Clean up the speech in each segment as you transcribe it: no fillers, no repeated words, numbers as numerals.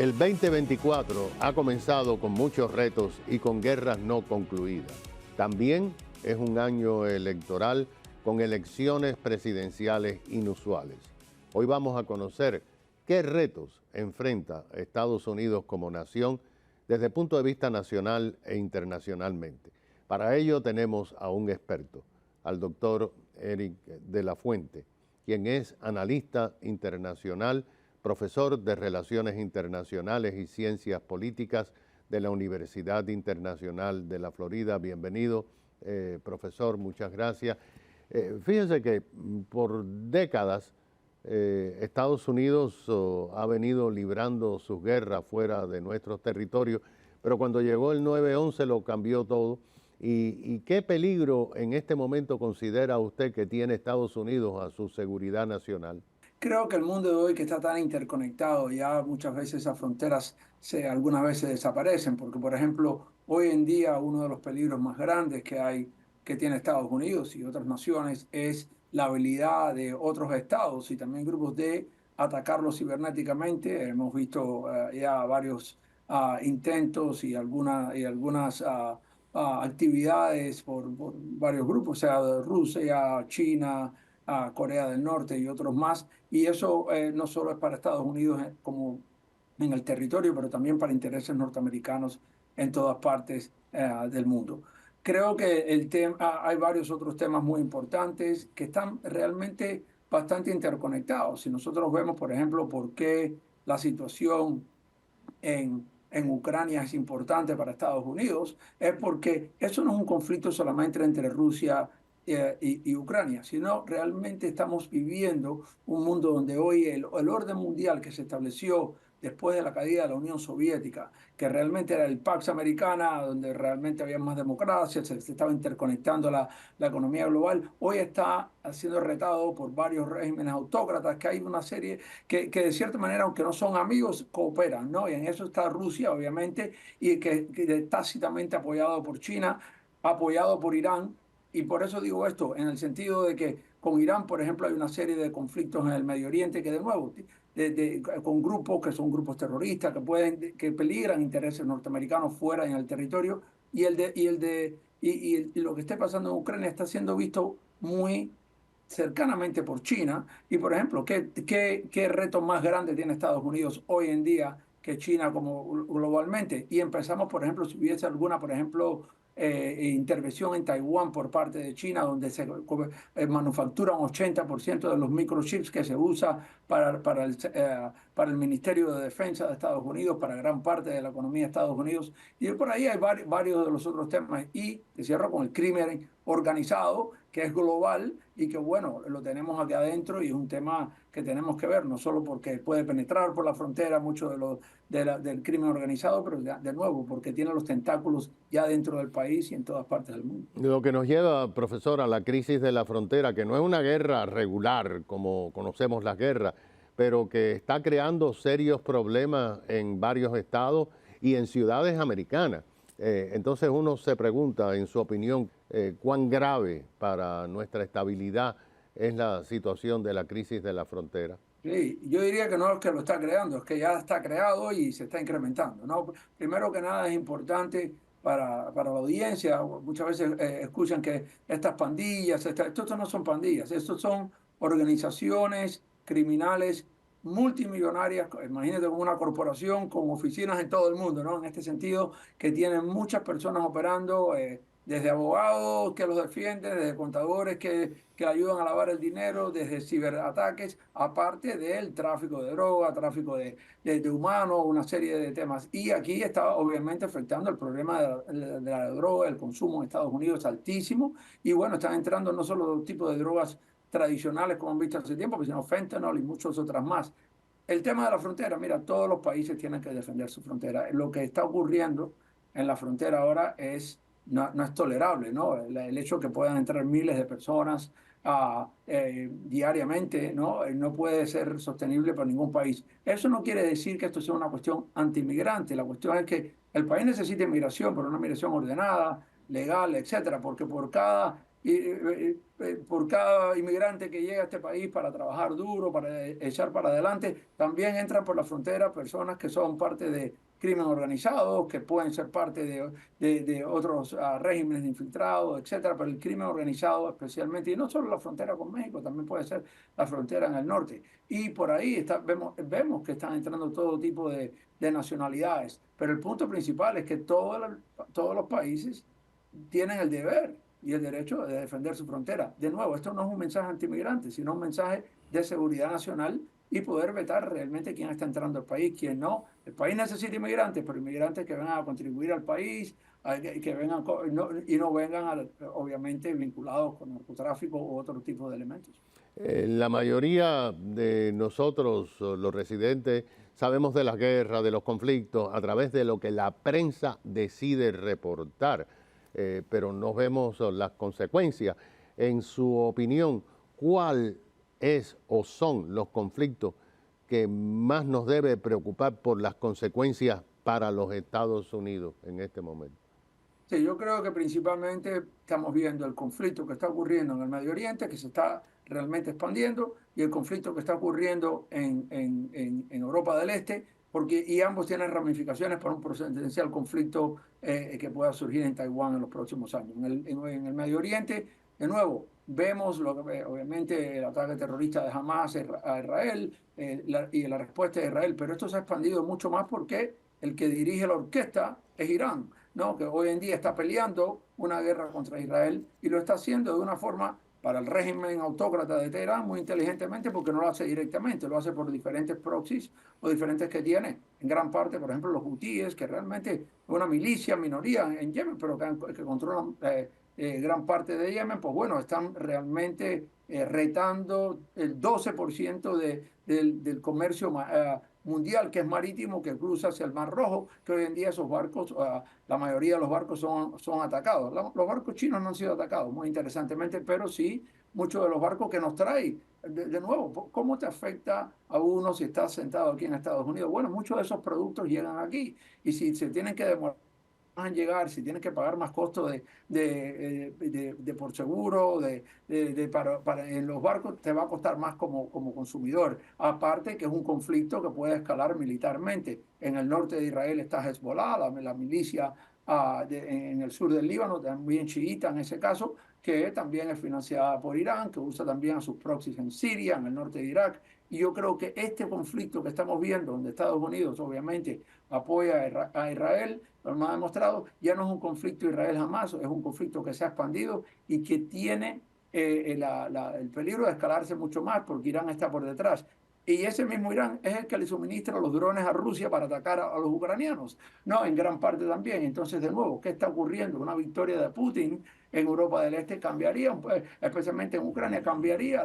El 2024 ha comenzado con muchos retos y con guerras no concluidas. También es un año electoral con elecciones presidenciales inusuales. Hoy vamos a conocer qué retos enfrenta Estados Unidos como nación desde el punto de vista nacional e internacionalmente. Para ello tenemos a un experto, al doctor Eric de la Fuente, quien es analista internacional, profesor de Relaciones Internacionales y Ciencias Políticas de la Universidad Internacional de la Florida. Bienvenido, profesor, muchas gracias. Fíjense que por décadas Estados Unidos ha venido librando sus guerras fuera de nuestros territorios, pero cuando llegó el 9/11 lo cambió todo. ¿Y qué peligro en este momento considera usted que tiene Estados Unidos a su seguridad nacional? Creo que el mundo de hoy que está tan interconectado, ya muchas veces esas fronteras algunas veces desaparecen, porque por ejemplo, hoy en día uno de los peligros más grandes que tiene Estados Unidos y otras naciones, es la habilidad de otros estados y también grupos de atacarlos cibernéticamente. Hemos visto ya varios intentos y algunas actividades por varios grupos, sea de Rusia, China, Corea del Norte y otros más. Y eso no solo es para Estados Unidos como en el territorio, pero también para intereses norteamericanos en todas partes del mundo. Creo que hay varios otros temas muy importantes que están realmente bastante interconectados. Si nosotros vemos, por ejemplo, por qué la situación en Ucrania es importante para Estados Unidos, es porque eso no es un conflicto solamente entre Rusia y Ucrania, sino realmente estamos viviendo un mundo donde hoy el orden mundial que se estableció después de la caída de la Unión Soviética, que realmente era el Pax Americana, donde realmente había más democracia, se estaba interconectando la economía global, hoy está siendo retado por varios regímenes autócratas, que hay una serie que de cierta manera, aunque no son amigos, cooperan, ¿no? Y en eso está Rusia, obviamente, y que tácitamente apoyado por China, apoyado por Irán. Y por eso digo esto, en el sentido de que con Irán, por ejemplo, hay una serie de conflictos en el Medio Oriente que, de nuevo, con grupos que son grupos terroristas, que peligran intereses norteamericanos fuera en el territorio, y lo que esté pasando en Ucrania está siendo visto muy cercanamente por China. Y, por ejemplo, ¿qué reto más grande tiene Estados Unidos hoy en día que China como globalmente? Y empezamos, por ejemplo, si hubiese alguna, por ejemplo, intervención en Taiwán por parte de China, donde se manufacturan 80% de los microchips que se usa para el Ministerio de Defensa de Estados Unidos, para gran parte de la economía de Estados Unidos. Y por ahí hay varios de los otros temas. Y te cierro con el crimen organizado, que es global y que, bueno, lo tenemos aquí adentro y es un tema que tenemos que ver, no solo porque puede penetrar por la frontera mucho del crimen organizado, pero de nuevo, porque tiene los tentáculos ya dentro del país y en todas partes del mundo. Lo que nos lleva, profesor, a la crisis de la frontera, que no es una guerra regular como conocemos las guerras, pero que está creando serios problemas en varios estados y en ciudades americanas. Entonces uno se pregunta, en su opinión, cuán grave para nuestra estabilidad es la situación de la crisis de la frontera. Sí, yo diría que no es que lo está creando, es que ya está creado y se está incrementando, ¿no? Primero que nada es importante para la audiencia, muchas veces escuchan que estas pandillas, estos no son pandillas, estos son organizaciones criminales multimillonarias, imagínate como una corporación con oficinas en todo el mundo, ¿no? En este sentido, que tienen muchas personas operando, desde abogados que los defienden, desde contadores que ayudan a lavar el dinero, desde ciberataques, aparte del tráfico de droga, tráfico de humanos, una serie de temas. Y aquí está obviamente afectando el problema de la droga, el consumo en Estados Unidos es altísimo. Y bueno, están entrando no solo los tipos de drogas tradicionales como han visto hace tiempo, sino fentanyl y muchas otras más. El tema de la frontera, mira, todos los países tienen que defender su frontera. Lo que está ocurriendo en la frontera ahora no es tolerable, ¿no? El hecho de que puedan entrar miles de personas diariamente, ¿no? No puede ser sostenible para ningún país. Eso no quiere decir que esto sea una cuestión anti-inmigrante. La cuestión es que el país necesita inmigración, pero una migración ordenada, legal, etcétera, porque por cada por cada inmigrante que llega a este país para trabajar duro, para echar para adelante, también entran por la frontera personas que son parte de crimen organizado, que pueden ser parte de otros regímenes de infiltrados, etcétera, pero el crimen organizado especialmente, y no solo la frontera con México, también puede ser la frontera en el norte. Y por ahí vemos que están entrando todo tipo de nacionalidades, pero el punto principal es que todos los países tienen el deber y el derecho de defender su frontera. De nuevo, esto no es un mensaje antimigrante, sino un mensaje de seguridad nacional y poder vetar realmente quién está entrando al país, quién no. El país necesita inmigrantes, pero inmigrantes que vengan a contribuir al país, que vengan y no vengan, obviamente, vinculados con narcotráfico u otro tipo de elementos. La mayoría de nosotros, los residentes, sabemos de las guerras, de los conflictos, a través de lo que la prensa decide reportar, pero no vemos las consecuencias. En su opinión, ¿cuál es o son los conflictos que más nos debe preocupar por las consecuencias para los Estados Unidos en este momento? Sí, yo creo que principalmente estamos viendo el conflicto que está ocurriendo en el Medio Oriente, que se está realmente expandiendo, y el conflicto que está ocurriendo en Europa del Este, y ambos tienen ramificaciones para un potencial conflicto que pueda surgir en Taiwán en los próximos años. En el Medio Oriente, de nuevo, vemos obviamente el ataque terrorista de Hamas a Israel y la respuesta de Israel, pero esto se ha expandido mucho más porque el que dirige la orquesta es Irán, ¿no? Que hoy en día está peleando una guerra contra Israel y lo está haciendo de una forma para el régimen autócrata de Teherán muy inteligentemente porque no lo hace directamente, lo hace por diferentes proxies o diferentes que tiene. En gran parte, por ejemplo, los hutíes, que realmente es una milicia, minoría en Yemen, pero que controlan gran parte de Yemen, pues bueno, están realmente retando el 12% del comercio mundial, que es marítimo, que cruza hacia el Mar Rojo, que hoy en día esos barcos, la mayoría de los barcos son atacados. Los barcos chinos no han sido atacados, muy interesantemente, pero sí muchos de los barcos que nos traen. De nuevo, ¿cómo te afecta a uno si estás sentado aquí en Estados Unidos? Bueno, muchos de esos productos llegan aquí y si se tienen que demorar en llegar, si tienes que pagar más costos de por seguro, en los barcos, te va a costar más como consumidor. Aparte que es un conflicto que puede escalar militarmente. En el norte de Israel está Hezbollah, la milicia en el sur del Líbano, también chiita en ese caso, que también es financiada por Irán, que usa también a sus proxies en Siria, en el norte de Irak. Y yo creo que este conflicto que estamos viendo, donde Estados Unidos obviamente apoya a Israel, lo ha demostrado, ya no es un conflicto Israel-Hamas, es un conflicto que se ha expandido y que tiene el peligro de escalarse mucho más porque Irán está por detrás. Y ese mismo Irán es el que le suministra los drones a Rusia para atacar a los ucranianos, ¿no? En gran parte también. Entonces, de nuevo, ¿qué está ocurriendo? Una victoria de Putin en Europa del Este cambiaría, pues, especialmente en Ucrania, cambiaría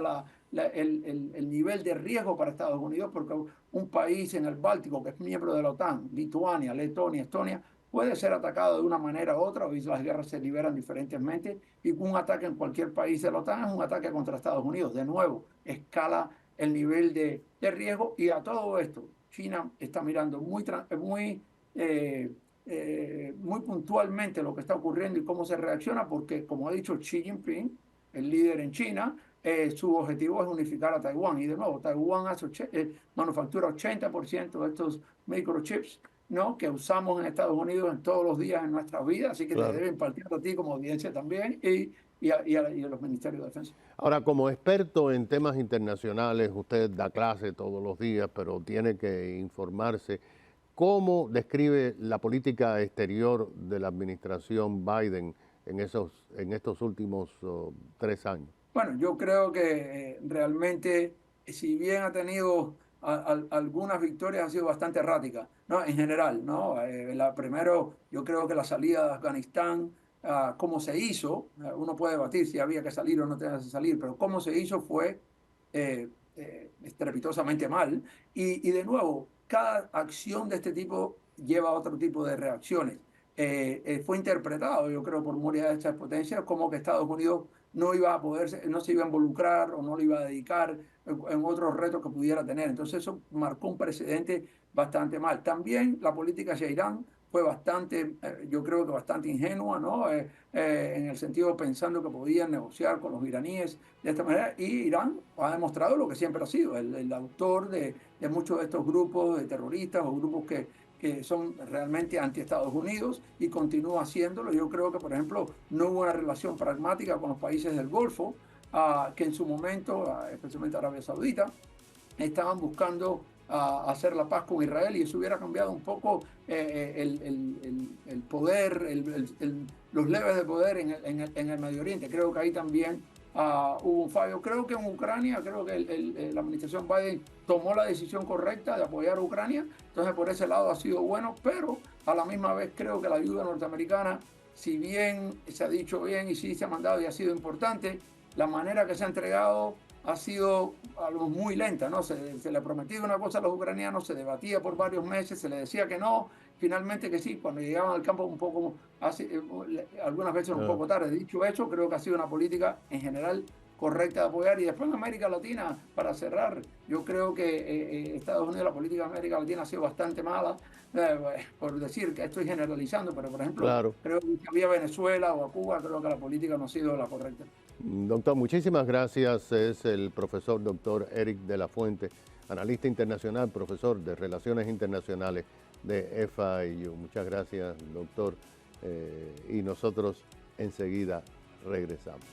el nivel de riesgo para Estados Unidos porque un país en el Báltico que es miembro de la OTAN, Lituania, Letonia, Estonia, puede ser atacado de una manera u otra, hoy las guerras se liberan diferentemente, y un ataque en cualquier país de la OTAN es un ataque contra Estados Unidos. De nuevo, escala el nivel de riesgo, y a todo esto, China está mirando muy puntualmente lo que está ocurriendo y cómo se reacciona, porque, como ha dicho Xi Jinping, el líder en China, su objetivo es unificar a Taiwán. Y de nuevo, Taiwán manufactura 80% de estos microchips, ¿no? Que usamos en Estados Unidos en todos los días en nuestras vidas, así que te Claro. deben partir a ti como audiencia también y a los ministerios de defensa. Ahora, como experto en temas internacionales, usted da clase todos los días, pero tiene que informarse. ¿Cómo describe la política exterior de la administración Biden en estos últimos 3 años? Bueno, yo creo que realmente, si bien ha tenido algunas victorias, ha sido bastante errática, ¿no? En general, ¿no? Primero, yo creo que la salida de Afganistán, cómo se hizo, uno puede debatir si había que salir o no tenía que salir, pero cómo se hizo fue estrepitosamente mal. Y de nuevo, cada acción de este tipo lleva a otro tipo de reacciones. Fue interpretado, yo creo, por muchas de estas potencias como que Estados Unidos no iba a poder, no se iba a involucrar o no le iba a dedicar en otros retos que pudiera tener. Entonces eso marcó un precedente bastante mal. También la política hacia Irán fue bastante, yo creo que bastante ingenua, ¿no? En el sentido pensando que podían negociar con los iraníes de esta manera, y Irán ha demostrado lo que siempre ha sido, el autor de muchos de estos grupos de terroristas o grupos que son realmente anti-Estados Unidos, y continúa haciéndolo. Yo creo que, por ejemplo, no hubo una relación pragmática con los países del Golfo, que en su momento, especialmente Arabia Saudita, estaban buscando hacer la paz con Israel, y eso hubiera cambiado un poco el poder, los leves de poder en el Medio Oriente. Creo que ahí también hubo un fallo. Creo que en Ucrania, creo que la administración Biden tomó la decisión correcta de apoyar a Ucrania, entonces por ese lado ha sido bueno, pero a la misma vez creo que la ayuda norteamericana, si bien se ha dicho bien y sí se ha mandado y ha sido importante, la manera que se ha entregado ha sido algo muy lenta, ¿no? Se le prometía una cosa a los ucranianos, se debatía por varios meses, se le decía que no, finalmente que sí, cuando llegaban al campo un poco, algunas veces un Ah, poco tarde. Dicho eso, creo que ha sido una política en general correcta de apoyar. Y después en América Latina, para cerrar, yo creo que Estados Unidos, la política de América Latina ha sido bastante mala, por decir que estoy generalizando, pero por ejemplo, claro. creo que había Venezuela o a Cuba, creo que la política no ha sido la correcta. Doctor, muchísimas gracias. Es el profesor doctor Eric de la Fuente, analista internacional, profesor de Relaciones Internacionales de FIU. Muchas gracias, doctor. Y nosotros enseguida regresamos.